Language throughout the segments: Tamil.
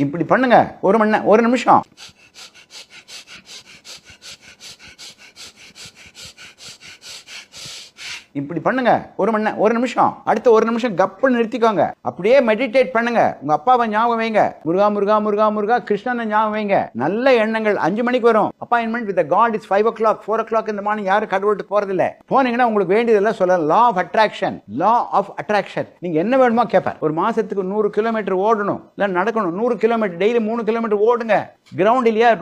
இப்படி பண்ணுங்க, ஒரு நிமிஷம். இப்படி பண்ணுங்க, ஒரு நிமிஷம். அடுத்த ஒரு நிமிஷம் கப்புன்னு நிறுத்திக்கோங்க. அப்படியே மெடிடேட் பண்ணுங்க. உங்க அப்பாவை ஞாபகம் வைங்க. முருகா முருகா முருகா முருகா கிருஷ்ணனை ஞாபகம் வைங்க. நல்ல எண்ணங்கள் 5 மணிக்கு வரும். Appointment with God is 5 o'clock 4 o'clock இந்த மார்னிங். யாரும் கடவுள்கிட்ட போறதில்ல. போனீங்கன்னா உங்களுக்கு வேண்டியதெல்லாம் சொல்லலாம். Law of attraction. நீங்க என்ன வேணுமோ கேட்பார். ஒரு மாசத்துக்கு 100 கிலோமீட்டர் ஓடணும், இல்ல நடக்கணும். 100 கிலோமீட்டர் டெய்லி 3 கிலோமீட்டர் ஓடுங்க. கிரவுண்ட் இல்லையா,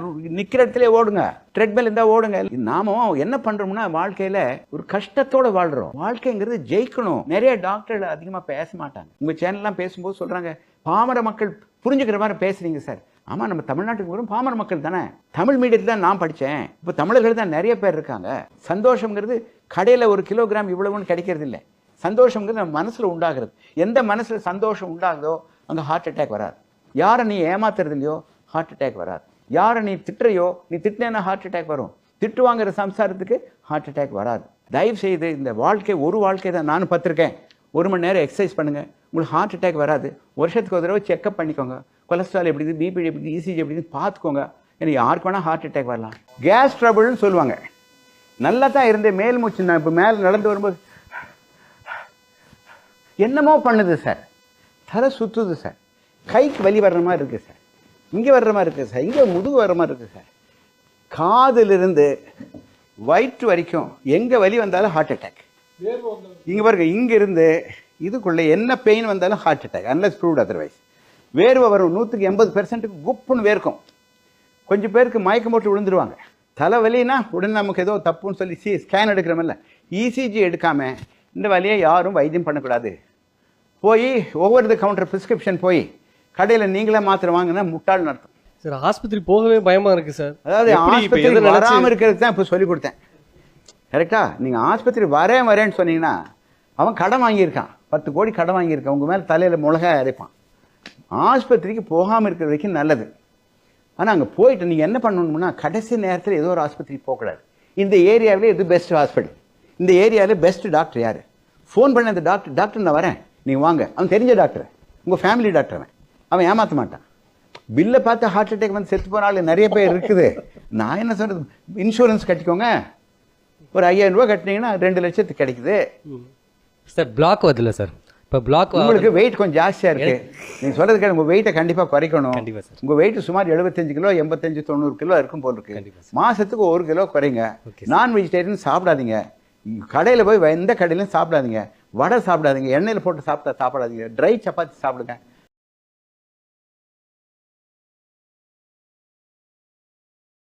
நிக்கிற இடத்துல ஓடுங்க. ட்ரெட்மில் இருந்தா ஓடுங்க. நாம என்ன பண்றோம்னா வாழ்க்கையில ஒரு கஷ்டத்தோட வாழ்றோம். வாழ்க்கைங்கிறது ஜெயிக்கணும். நிறைய டாக்டர்கள் அதிகமா பேச மாட்டாங்க. உங்க சேனல்லாம் பேசும்போது சொல்றாங்க, பாமர மக்கள் புரிஞ்சுக்கிற மாதிரி பேசுறீங்க சார். ஆமா, நம்ம தமிழ்நாட்டுக்கு வரும் பாமர மக்கள் தானே. தமிழ் மீடியத்தில் தான் நான் படித்தேன். இப்போ தமிழர்கள் தான் நிறைய பேர் இருக்காங்க. சந்தோஷங்கிறது கடையில் 1 கிலோகிராம் இவ்வளவுன்னு கிடைக்கிறது இல்லை. சந்தோஷங்கிறது நம்ம மனசில் உண்டாகிறது. எந்த மனசில் சந்தோஷம் உண்டாகுதோ அங்கே ஹார்ட் அட்டாக் வராது. யாரை நீ ஏமாத்துறது இல்லையோ ஹார்ட் அட்டாக் வராது. யாரை நீ திட்டுறையோ, நீ திட்டினா ஹார்ட் அட்டாக் வரும். திட்டு வாங்குற சம்சாரத்துக்கு ஹார்ட் அட்டாக் வராது. தயவு செய்து இந்த வாழ்க்கை ஒரு வாழ்க்கை தான். நானும் பார்த்துருக்கேன். 1 மணி நேரம் எக்ஸசைஸ் பண்ணுங்கள், உங்களுக்கு ஹார்ட் அட்டாக் வராது. வருஷத்துக்கு ஒரு தடவை செக்அப் பண்ணிக்கோங்க. கொலஸ்ட்ரால் எப்படி இருக்குது, பிபி எப்படி இருக்குது, இசிஜி எப்படி இருக்குது பார்த்துக்கோங்க. எனக்கு யாருக்கு வேணால் ஹார்ட் அட்டாக் வரலாம். கேஸ் ட்ரபிள்னு சொல்லுவாங்க. நல்லா தான் இருந்தேன், மேல் மூச்சு. நான் இப்போ மேலே நடந்து வரும்போது என்னமோ பண்ணுது சார், தலை சுற்றுது சார், கைக்கு வலி வர்ற மாதிரி இருக்குது சார், இங்கே வர்ற மாதிரி இருக்குது சார், இங்கே முதுகு வர்ற மாதிரி இருக்குது சார். காதிலிருந்து வயிற்று வரைக்கும் எங்கே வலி வந்தாலும் ஹார்ட் அட்டாக். இங்கே பாருங்க, இங்கிருந்து இதுக்குள்ளே என்ன பெயின் வந்தாலும் heart attack, unless proved otherwise. வேர்வை வரும். 100% குப்புன்னு வேர்க்கும். கொஞ்சம் பேருக்கு மயக்கம் போட்டு விழுந்துருவாங்க. தலைவலினா உடனே நமக்கு ஏதோ தப்புன்னு சொல்லி ஸ்கேன் எடுக்கிறோமில்ல, இசிஜி எடுக்காமல் இந்த வலியை யாரும் வைத்தியம் பண்ணக்கூடாது. போய் ஒவ்வொரு கவுண்டர் ப்ரிஸ்கிரிப்ஷன் போய் கடையில் நீங்களே மாத்திரை வாங்கினா முட்டாள் நடத்தும் சார். ஆஸ்பத்திரி போகவே பயமாக இருக்குது சார். அதாவது ஆஸ்பத்திரி வராமல் இருக்கிறதுக்கு தான் இப்போ சொல்லிக் கொடுத்தேன். கரெக்டா? நீங்கள் ஆஸ்பத்திரி வரேன்னு சொன்னீங்கன்னா அவன் கடன் வாங்கியிருக்கான், 10 கோடி கடன் வாங்கியிருக்கான். உங்கள் மேலே தலையில் மிளகாய் அரைப்பான். ஆஸ்பத்திரிக்கு போகாமல் இருக்கிற வரைக்கும் நல்லது. ஆனால் அங்கே போயிட்டு நீங்கள் என்ன பண்ணணும்னா கடைசி நேரத்தில் ஏதோ ஒரு ஆஸ்பத்திரிக்கு போகக்கூடாது. இந்த ஏரியாவிலே எது பெஸ்ட் ஹாஸ்பிட்டல், இந்த ஏரியாவில் பெஸ்ட் டாக்டர் யார், ஃபோன் பண்ண அந்த டாக்டர் நான் வரேன், நீங்கள் வாங்க. அவன் தெரிஞ்ச டாக்டர், உங்கள் ஃபேமிலி டாக்டர். அவன் ஏமாற்ற மாட்டான். பில்லை பார்த்து ஹார்ட் அட்டாக் வந்து செத்து போனாலும் நிறைய பேர் இருக்குது. நான் என்ன சொல்கிறது, இன்சூரன்ஸ் கட்டிக்கோங்க. ஒரு 5000 ரூபா கட்டினீங்கன்னா 2 லட்சத்துக்கு கிடைக்குது சார். பிளாக் வருதுல்ல சார், இப்போ பிளாக் உங்களுக்கு வெயிட் கொஞ்சம் ஜாஸ்தியாக இருக்குது. நீங்கள் சொல்கிறதுக்கு உங்கள் வெயிட்டை கண்டிப்பாக குறைக்கணும். உங்கள் வெயிட் சுமார் 75 கிலோ 85-90 கிலோ இருக்கும் போல் இருக்கு. மாதத்துக்கு 1 கிலோ குறைங்க. நான் வெஜிடேரியன் சாப்பிடாதீங்க. கடையில் போய் எந்த கடையிலையும் சாப்பிடாதீங்க. வடை சாப்பிடாதீங்க, எண்ணெயில் போட்டு சாப்பிடாதீங்க. ட்ரை சப்பாத்தி சாப்பிடுங்க.